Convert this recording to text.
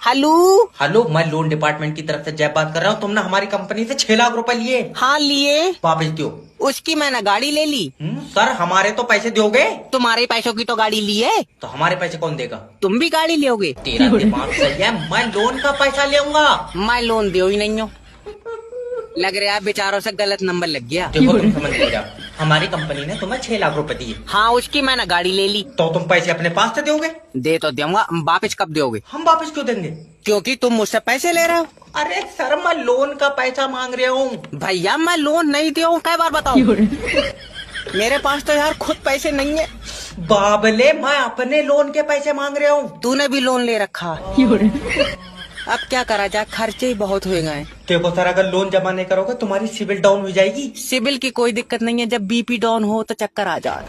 Hello. Hello, मैं loan department की तरफ से जय बात कर रहा हूँ। तुमने हमारी कंपनी से 6 लाख रुपए लिए। हाँ लिए। वापस दो। उसकी मैंने गाड़ी ले ली। सर, हमारे तो पैसे दोगे? तुम्हारे पैसों की तो गाड़ी ली है। तो हमारे पैसे कौन देगा? तुम भी गाड़ी लोगे? तेरा दिमाग सही है, मैं लोन का पैसा लेऊंगा। मैं लोन दे ही नहीं हूँ। लग रहा है बेचारों से गलत नंबर लग गया। देखो, तुम समझ नहीं रहा, हमारी कंपनी ने तुम्हें 6 लाख रुपए दिए। हाँ, उसकी मैंने गाड़ी ले ली। तो तुम पैसे अपने पास से दोगे? दे तो दूंगा, वापस कब दोगे? हम वापस क्यों देंगे? क्योंकि तुम मुझसे पैसे ले रहे हो। अरे सर, मैं लोन का पैसा मांग रहा हूँ। भैया मैं लोन नहीं दिया हूँ, कई बार बताऊं? मेरे पास तो यार खुद पैसे नहीं है। बाबले, मैं अपने लोन के पैसे मांग रहा हूँ। तूने भी लोन ले रखा। अब क्या करा जाए, खर्चे ही बहुत हो गए। देखो सर, अगर लोन जमा नहीं करोगे तुम्हारी सिविल डाउन हो जाएगी। सिविल की कोई दिक्कत नहीं है, जब बीपी डाउन हो तो चक्कर आ जाए।